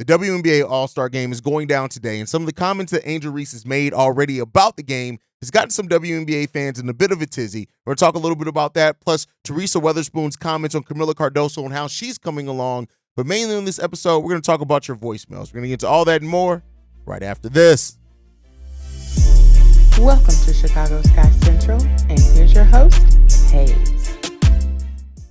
The WNBA All-Star Game is going down today, and some of the comments that Angel Reese has made already about the game has gotten some WNBA fans in a bit of a tizzy. We're going to talk a little bit about that, plus Teresa Weatherspoon's comments on Camila Cardoso and how she's coming along. But mainly in this episode, we're going to talk about your voicemails. We're going to get to all that and more right after this. Welcome to Chicago Sky Central, and here's your host, Haize.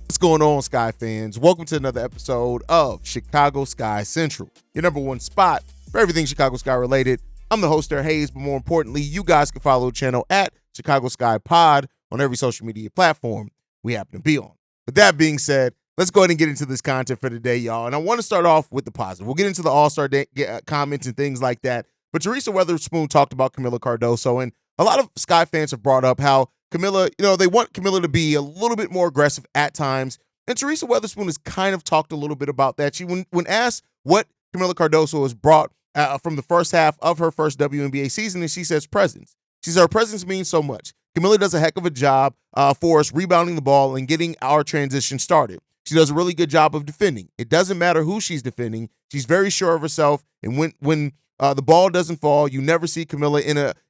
What's going on, Sky fans? Welcome to another episode of Chicago Sky Central, your number one spot for everything Chicago Sky related. I'm the host there, Haize, but more importantly, you guys can follow the channel at Chicago Sky Pod on every social media platform we happen to be on. With that being said, let's go ahead and get into this content for today, y'all. And I want to start off with the positive. We'll get into the All-Star Day comments and things like that. But Teresa Weatherspoon talked about Camila Cardoso, and a lot of Sky fans have brought up how Camila, they want Camila to be a little bit more aggressive at times. And Teresa Weatherspoon has kind of talked a little bit about that. She, when asked what Camila Cardoso has brought from the first half of her first WNBA season, and she says presence. She says her presence means so much. Camila does a heck of a job for us rebounding the ball and getting our transition started. She does a really good job of defending. It doesn't matter who she's defending. She's very sure of herself. And when the ball doesn't fall, you never see Camila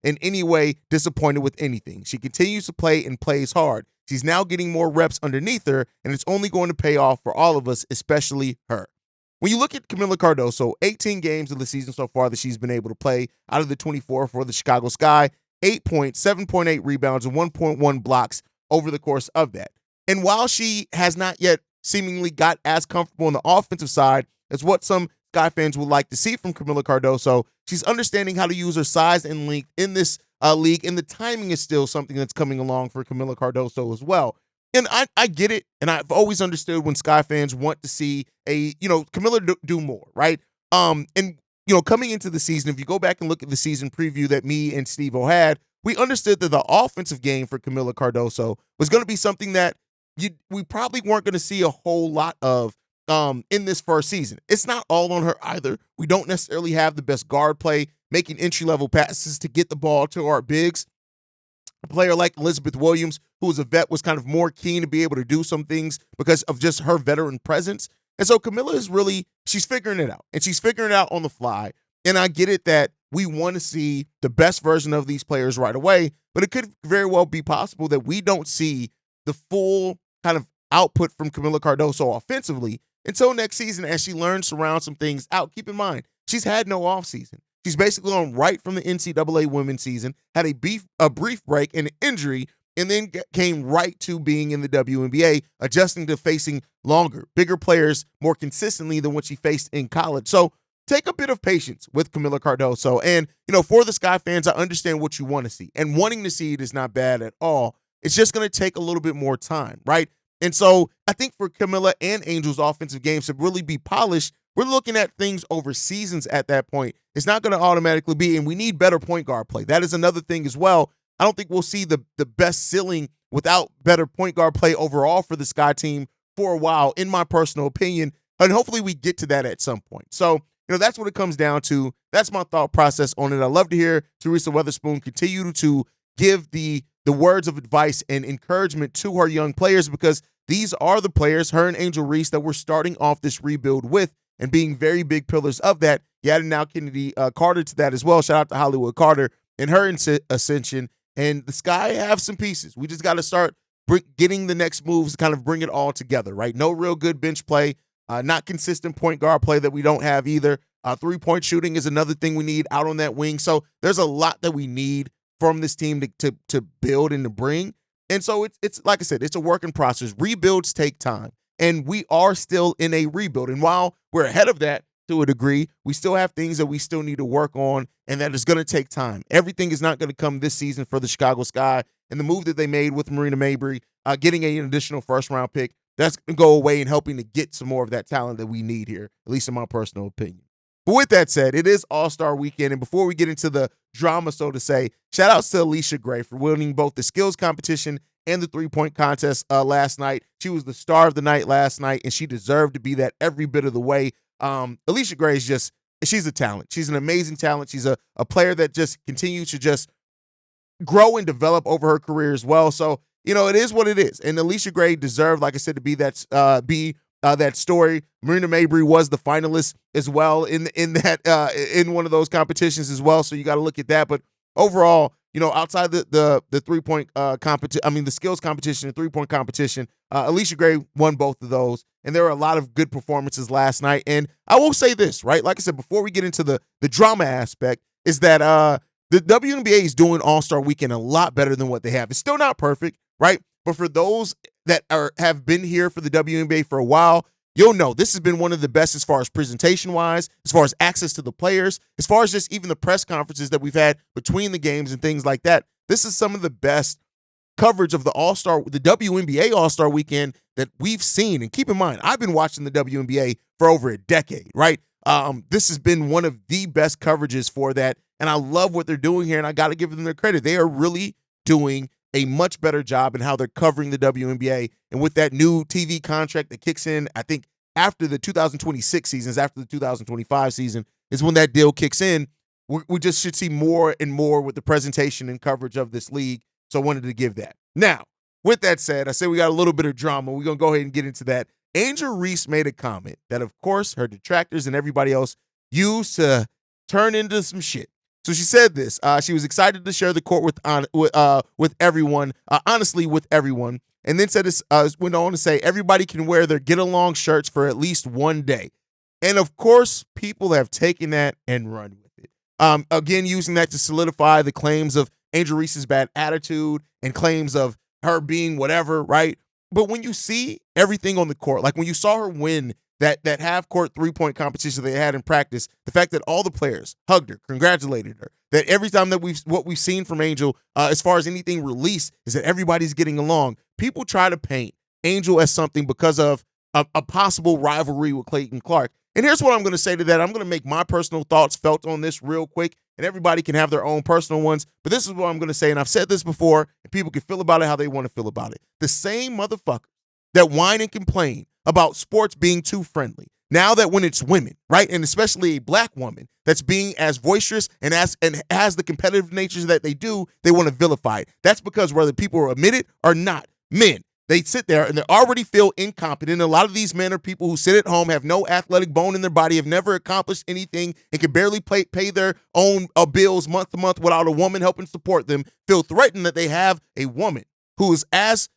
in any way disappointed with anything. She continues to play and plays hard. She's now getting more reps underneath her, and it's only going to pay off for all of us, especially her. When you look at Camila Cardoso, 18 games of the season so far that she's been able to play out of the 24 for the Chicago Sky, 8 points, 7.8 rebounds, and 1.1 blocks over the course of that. And while she has not yet seemingly got as comfortable on the offensive side as what some Sky fans would like to see from Camila Cardoso, she's understanding how to use her size and length in this league, and the timing is still something that's coming along for Camila Cardoso as well. And I get it, and I've always understood when Sky fans want to see Camila do more, right? Coming into the season, if you go back and look at the season preview that me and Steve-O had, we understood that the offensive game for Camila Cardoso was going to be something that we probably weren't going to see a whole lot of in this first season. It's not all on her either. We don't necessarily have the best guard play, making entry-level passes to get the ball to our bigs. A player like Elizabeth Williams, who was a vet, was kind of more keen to be able to do some things because of just her veteran presence. And so Camila is she's figuring it out, and she's figuring it out on the fly. And I get it that we want to see the best version of these players right away, but it could very well be possible that we don't see the full kind of output from Camila Cardoso offensively until next season as she learns to round some things out. Keep in mind, she's had no offseason. She's basically on right from the NCAA women's season, had a brief break and an injury, and then came right to being in the WNBA, adjusting to facing longer, bigger players more consistently than what she faced in college. So take a bit of patience with Camila Cardoso. And, for the Sky fans, I understand what you want to see. And wanting to see it is not bad at all. It's just going to take a little bit more time, right? And so I think for Camila and Angel's offensive games to really be polished, we're looking at things over seasons at that point. It's not going to automatically be, and we need better point guard play. That is another thing as well. I don't think we'll see the best ceiling without better point guard play overall for the Sky team for a while, in my personal opinion. And hopefully we get to that at some point. So, that's what it comes down to. That's my thought process on it. I love to hear Teresa Weatherspoon continue to give the words of advice and encouragement to her young players, because these are the players, her and Angel Reese, that we're starting off this rebuild with and being very big pillars of that. You added now Kennedy Carter to that as well. Shout out to Hollywood Carter and her ascension. And the Sky have some pieces. We just got to start getting the next moves to kind of bring it all together, right? No real good bench play, not consistent point guard play that we don't have either. Three-point shooting is another thing we need out on that wing. So there's a lot that we need from this team to build and to bring. And so it's like I said, it's a work in process. Rebuilds take time, and we are still in a rebuild. And while we're ahead of that to a degree, we still have things that we still need to work on, and that is going to take time. Everything is not going to come this season for the Chicago Sky. And the move that they made with Marina Mabrey, getting an additional first-round pick, that's going to go away and helping to get some more of that talent that we need here, at least in my personal opinion. But with that said, it is All-Star Weekend, and before we get into the drama, so to say, shout-outs to Allisha Gray for winning both the skills competition and the three-point contest last night. She was the star of the night last night, and she deserved to be that every bit of the way. Allisha Gray is she's a talent. She's an amazing talent. She's a player that just continues to just grow and develop over her career as well. So, it is what it is. And Allisha Gray deserved, like I said, to be that story. Marina Mabrey was the finalist as well in in one of those competitions as well. So you got to look at that. But overall, outside the 3-point the skills competition and 3-point competition, Alicia Gray won both of those. And there were a lot of good performances last night. And I will say this, right? Like I said, before we get into the drama aspect, is that the WNBA is doing All-Star Weekend a lot better than what they have. It's still not perfect, right? But for those that have been here for the WNBA for a while, you'll know this has been one of the best as far as presentation-wise, as far as access to the players, as far as just even the press conferences that we've had between the games and things like that. This is some of the best coverage of the WNBA All-Star Weekend that we've seen. And keep in mind, I've been watching the WNBA for over a decade, right? This has been one of the best coverages for that, and I love what they're doing here, and I got to give them their credit. They are really doing a much better job in how they're covering the WNBA, and with that new TV contract that kicks in, I think after the 2026 seasons, after the 2025 season is when that deal kicks in. We just should see more and more with the presentation and coverage of this league, so I wanted to give that. Now, with that said, I said we got a little bit of drama. We're going to go ahead and get into that. Angel Reese made a comment that, of course, her detractors and everybody else used to turn into some shit. So she said this. She was excited to share the court with everyone, honestly, with everyone, and then said this, went on to say everybody can wear their get-along shirts for at least one day. And, of course, people have taken that and run with it. Again, using that to solidify the claims of Angel Reese's bad attitude and claims of her being whatever, right? But when you see everything on the court, like when you saw her win that half-court 3-point competition they had in practice, the fact that all the players hugged her, congratulated her, that every time that what we've seen from Angel, as far as anything released, is that everybody's getting along. People try to paint Angel as something because of a possible rivalry with Caitlin Clark. And here's what I'm going to say to that. I'm going to make my personal thoughts felt on this real quick, and everybody can have their own personal ones. But this is what I'm going to say, and I've said this before, and people can feel about it how they want to feel about it. The same motherfuckers that whine and complain about sports being too friendly, now that when it's women, right, and especially a black woman that's being as boisterous and has the competitive natures that they do, they want to vilify it. That's because whether people admit it or not, men, they sit there and they already feel incompetent. A lot of these men are people who sit at home, have no athletic bone in their body, have never accomplished anything, and can barely pay their own bills month to month without a woman helping support them, feel threatened that they have a woman who is as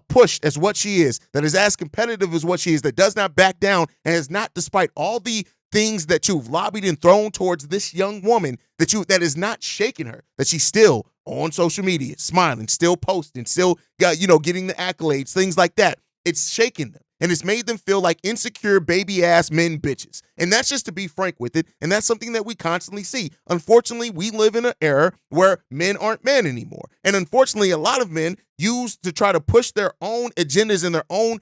pushed as what she is, that is as competitive as what she is, that does not back down, and is not, despite all the things that you've lobbied and thrown towards this young woman, that is not shaking her, that she's still on social media, smiling, still posting, still getting the accolades, things like that. It's shaking them, and it's made them feel like insecure baby-ass men bitches. And that's just to be frank with it, and that's something that we constantly see. Unfortunately, we live in an era where men aren't men anymore. And unfortunately, a lot of men use to try to push their own agendas and their own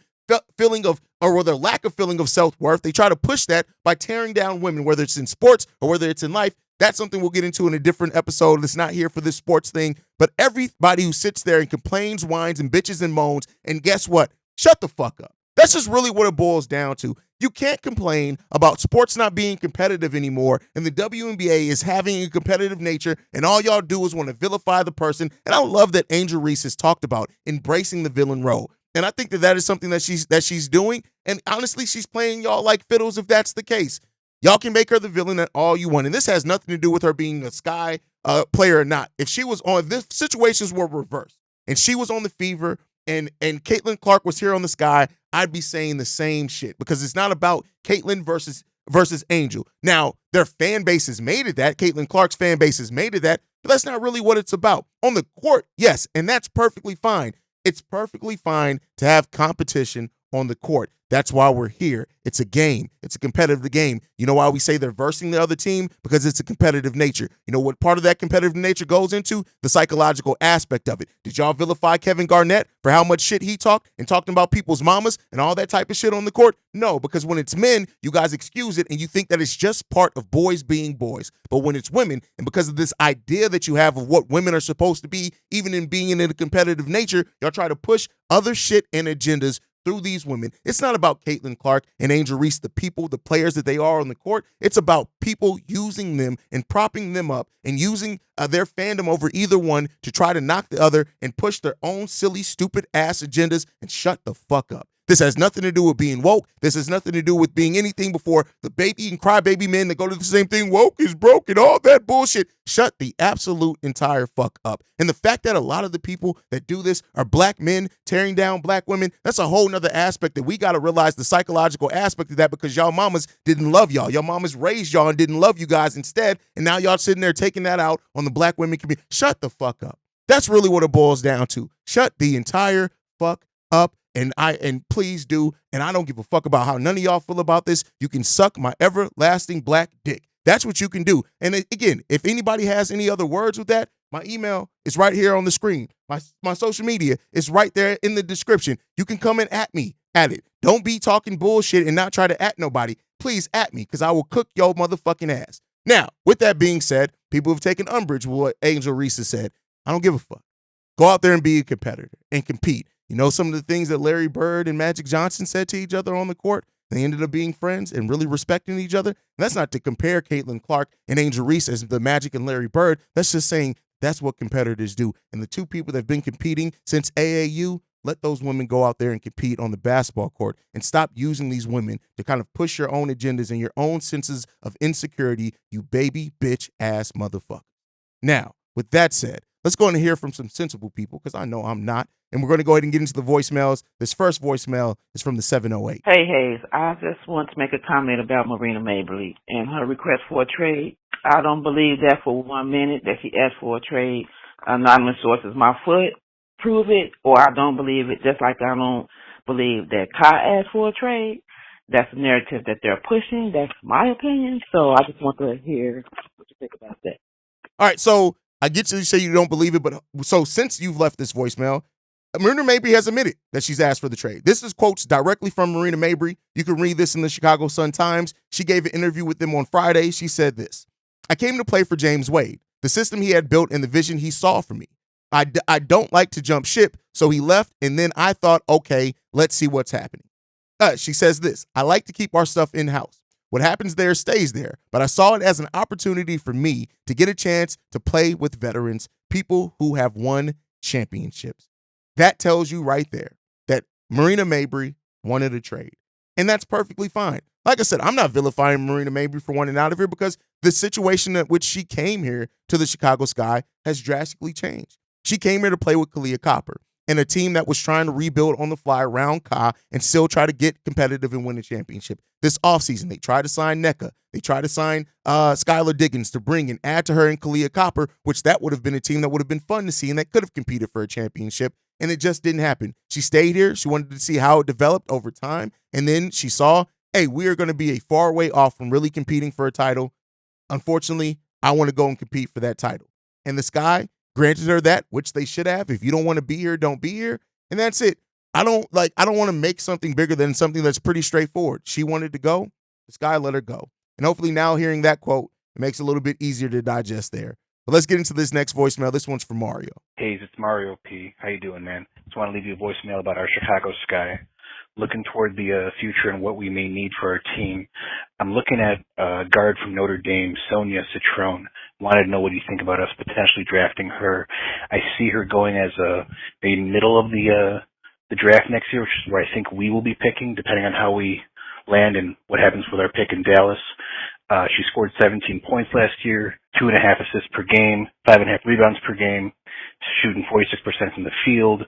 feeling of, or their lack of feeling of self-worth. They try to push that by tearing down women, whether it's in sports or whether it's in life. That's something we'll get into in a different episode. It's not here for this sports thing. But everybody who sits there and complains, whines, and bitches and moans, and guess what? Shut the fuck up. That's just really what it boils down to. You can't complain about sports not being competitive anymore, and the WNBA is having a competitive nature, and all y'all do is want to vilify the person. And I love that Angel Reese has talked about embracing the villain role. And I think that is something that she's doing. And honestly, she's playing y'all like fiddles if that's the case. Y'all can make her the villain at all you want. And this has nothing to do with her being a Sky player or not. If she was on, this situations were reversed, and she was on the Fever, and Caitlin Clark was here on the Sky, I'd be saying the same shit, because it's not about Caitlin versus Angel. Now, their fan base has made it that. Caitlin Clark's fan base has made it that, but that's not really what it's about. On the court, yes, and that's perfectly fine. It's perfectly fine to have competition on the court. That's why we're here. It's a game. It's a competitive game. You know why we say they're versing the other team? Because it's a competitive nature. You know what part of that competitive nature goes into? The psychological aspect of it. Did y'all vilify Kevin Garnett for how much shit he talked and talking about people's mamas and all that type of shit on the court? No, because when it's men, you guys excuse it and you think that it's just part of boys being boys. But when it's women, and because of this idea that you have of what women are supposed to be, even in being in a competitive nature, y'all try to push other shit and agendas through these women. It's not about Caitlin Clark and Angel Reese, the people, the players that they are on the court. It's about people using them and propping them up and using their fandom over either one to try to knock the other and push their own silly, stupid ass agendas and shut the fuck up. This has nothing to do with being woke. This has nothing to do with being anything before the baby and crybaby men that go to the same thing. Woke is broke and all that bullshit. Shut the absolute entire fuck up. And the fact that a lot of the people that do this are black men tearing down black women, that's a whole nother aspect that we got to realize the psychological aspect of that, because y'all mamas didn't love y'all. Y'all mamas raised y'all and didn't love you guys instead. And now y'all sitting there taking that out on the black women community. Shut the fuck up. That's really what it boils down to. Shut the entire fuck up. And please do. And I don't give a fuck about how none of y'all feel about this. You can suck my everlasting black dick. That's what you can do. And again, if anybody has any other words with that, my email is right here on the screen. My social media is right there in the description. You can come and at me at it. Don't be talking bullshit and not try to at nobody. Please at me, because I will cook your motherfucking ass. Now, with that being said, people have taken umbrage with what Angel Reese said. I don't give a fuck. Go out there and be a competitor and compete. You know, some of the things that Larry Bird and Magic Johnson said to each other on the court, they ended up being friends and really respecting each other. And that's not to compare Caitlin Clark and Angel Reese as the Magic and Larry Bird. That's just saying that's what competitors do. And the two people that have been competing since AAU, let those women go out there and compete on the basketball court and stop using these women to kind of push your own agendas and your own senses of insecurity, you baby bitch ass motherfucker. Now, with that said, let's go and hear from some sensible people, because I know I'm not. And we're going to go ahead and get into the voicemails. This first voicemail is from the 708. Hey, Haize, I just want to make a comment about Marina Mabrey and her request for a trade. I don't believe that for 1 minute that she asked for a trade. Anonymous sources, my foot, prove it, or I don't believe it, just like I don't believe that Kai asked for a trade. That's the narrative that they're pushing. That's my opinion. So I just want to hear what you think about that. All right, so I get you say you don't believe it, but so since you've left this voicemail, Marina Mabrey has admitted that she's asked for the trade. This is quotes directly from Marina Mabrey. You can read this in the Chicago Sun-Times. She gave an interview with them on Friday. She said this: I came to play for James Wade, the system he had built and the vision he saw for me. I don't like to jump ship, so he left, and then I thought, okay, let's see what's happening. She says this: I like to keep our stuff in-house. What happens there stays there, but I saw it as an opportunity for me to get a chance to play with veterans, people who have won championships. That tells you right there that Marina Mabrey wanted a trade, and that's perfectly fine. Like I said, I'm not vilifying Marina Mabrey for wanting out of here, because the situation at which she came here to the Chicago Sky has drastically changed. She came here to play with Kalia Copper and a team that was trying to rebuild on the fly around Ka and still try to get competitive and win a championship. This offseason, they tried to sign NECA. They tried to sign Skylar Diggins to bring and add to her and Kalia Copper, which that would have been a team that would have been fun to see and that could have competed for a championship. And it just didn't happen. She stayed here. She wanted to see how it developed over time. And then she saw, hey, we are going to be a far way off from really competing for a title. Unfortunately, I want to go and compete for that title. And the Sky granted her that, which they should have. If you don't want to be here, don't be here. And that's it. I don't want to make something bigger than something that's pretty straightforward. She wanted to go. The Sky let her go. And hopefully now hearing that quote, it makes it a little bit easier to digest there. But let's get into this next voicemail. This one's from Mario. Hey, it's Mario P. How you doing, man? Just want to leave you a voicemail about our Chicago Sky. Looking toward the future and what we may need for our team. I'm looking at a guard from Notre Dame, Sonia Citrone. Wanted to know what you think about us potentially drafting her. I see her going as maybe middle of the draft next year, which is where I think we will be picking, depending on how we land and what happens with our pick in Dallas. She scored 17 points last year, 2.5 assists per game, 5.5 rebounds per game, shooting 46% from the field.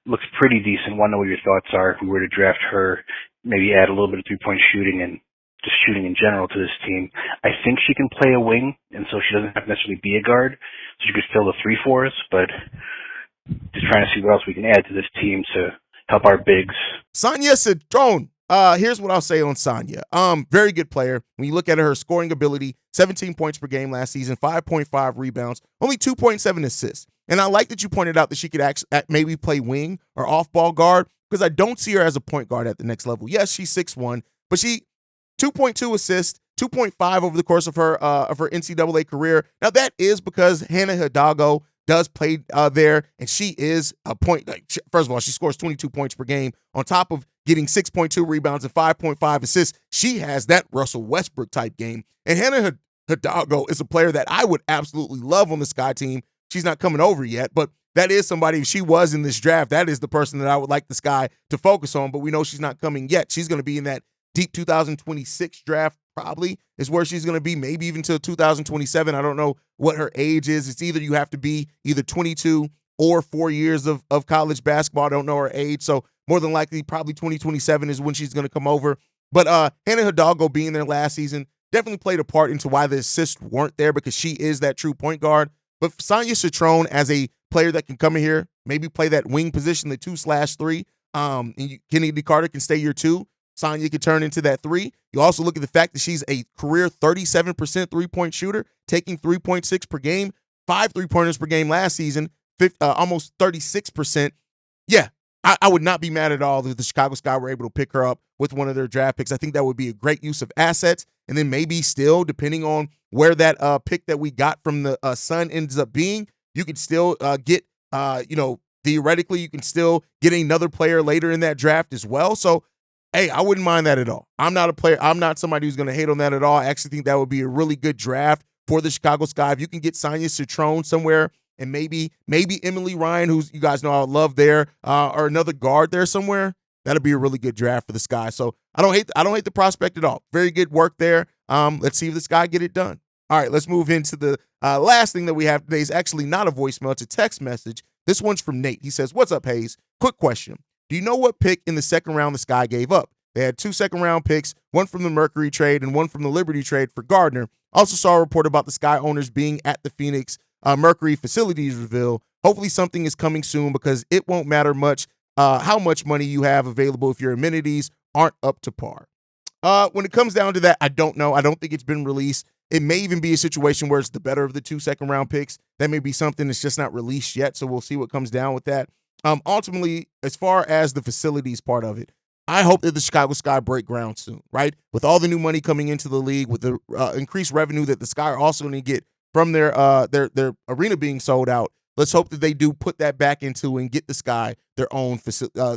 Looks pretty decent. Want to know what your thoughts are if we were to draft her, maybe add a little bit of three-point shooting and just shooting in general to this team. I think she can play a wing, and so she doesn't have to necessarily be a guard, so she could fill the three for us, but just trying to see what else we can add to this team to help our bigs. Sonia Citrone. Here's what I'll say on Sonia. Very good player. When you look at her scoring ability, 17 points per game last season, 5.5 rebounds, only 2.7 assists. And I like that you pointed out that she could maybe play wing or off-ball guard, because I don't see her as a point guard at the next level. Yes, she's 6'1", but she 2.2 assists, 2.5 over the course of her NCAA career. Now, that is because Hannah Hidalgo does play there, and she is a point. First of all, she scores 22 points per game on top of getting 6.2 rebounds and 5.5 assists. She has that Russell Westbrook type game. And Hannah Hidalgo is a player that I would absolutely love on the Sky team. She's not coming over yet, but that is somebody, if she was in this draft, that is the person that I would like the Sky to focus on, but we know she's not coming yet. She's going to be in that deep 2026 draft, probably is where she's going to be, maybe even till 2027. I don't know what her age is. It's either you have to be either 22 or 4 years of college basketball. I don't know her age, so more than likely probably 2027 is when she's going to come over. But Hannah Hidalgo being there last season definitely played a part into why the assists weren't there, because she is that true point guard. But Sonia Citrone as a player that can come in here, maybe play that wing position, the 2/3, and Kennedy Carter can stay your 2. Sonya could turn into that 3. You also look at the fact that she's a career 37% three-point shooter, taking 3.6 per game, 5 3-pointers per game last season, almost 36%. Yeah, I would not be mad at all if the Chicago Sky were able to pick her up with one of their draft picks. I think that would be a great use of assets. And then maybe still, depending on where that pick that we got from the Sun ends up being, you could still get, theoretically, you can still get another player later in that draft as well. So, hey, I wouldn't mind that at all. I'm not a player. I'm not somebody who's going to hate on that at all. I actually think that would be a really good draft for the Chicago Sky. If you can get Sonia Citrone somewhere, and maybe Emily Ryan, who's, you guys know I love there, or another guard there somewhere, that'll be a really good draft for the Sky. So I don't hate the prospect at all. Very good work there. Let's see if the Sky get it done. All right, let's move into the last thing that we have today. Is actually not a voicemail, it's a text message. This one's from Nate. He says, "What's up, Haize? Quick question. Do you know what pick in the second round the Sky gave up? They had 2 second-round picks, one from the Mercury trade and one from the Liberty trade for Gardner. Also saw a report about the Sky owners being at the Phoenix Mercury facilities reveal. Hopefully something is coming soon, because it won't matter much how much money you have available if your amenities aren't up to par." When it comes down to that, I don't know. I don't think it's been released. It may even be a situation where it's the better of the 2 second-round picks. That may be something that's just not released yet, so we'll see what comes down with that. Ultimately, as far as the facilities part of it, I hope that the Chicago Sky break ground soon, right? With all the new money coming into the league, with the increased revenue that the Sky are also going to get from their arena being sold out, let's hope that they do put that back into and get the Sky their own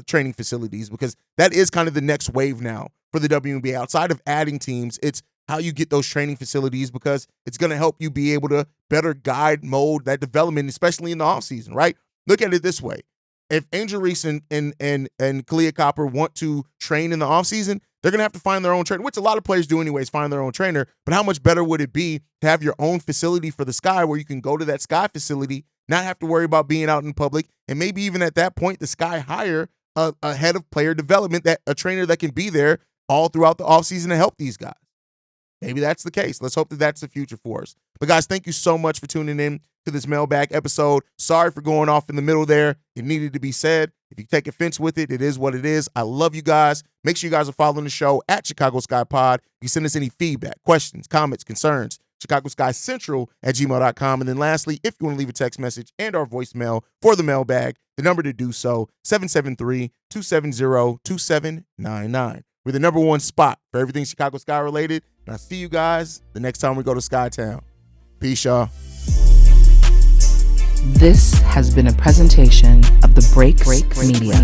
training facilities, because that is kind of the next wave now for the WNBA. Outside of adding teams, it's how you get those training facilities, because it's going to help you be able to better guide, mold that development, especially in the offseason, right? Look at it this way. If Angel Reese and Kalia Copper want to train in the offseason, they're going to have to find their own trainer, which a lot of players do anyways, find their own trainer. But how much better would it be to have your own facility for the Sky, where you can go to that Sky facility, not have to worry about being out in public, and maybe even at that point, the Sky hire a head of player development, a trainer that can be there all throughout the offseason to help these guys. Maybe that's the case. Let's hope that that's the future for us. But guys, thank you so much for tuning in to this mailbag episode. Sorry for going off in the middle there. It needed to be said. If you take offense with it, it is what it is. I love you guys. Make sure you guys are following the show at Chicago Sky Pod. You send us any feedback, questions, comments, concerns, ChicagoSkyCentral@gmail.com. And then lastly, if you want to leave a text message and our voicemail for the mailbag, the number to do so, 773-270-2799. We're the #1 spot for everything Chicago Sky related. And I'll see you guys the next time we go to Skytown. Peace, y'all. This has been a presentation of the Break Media.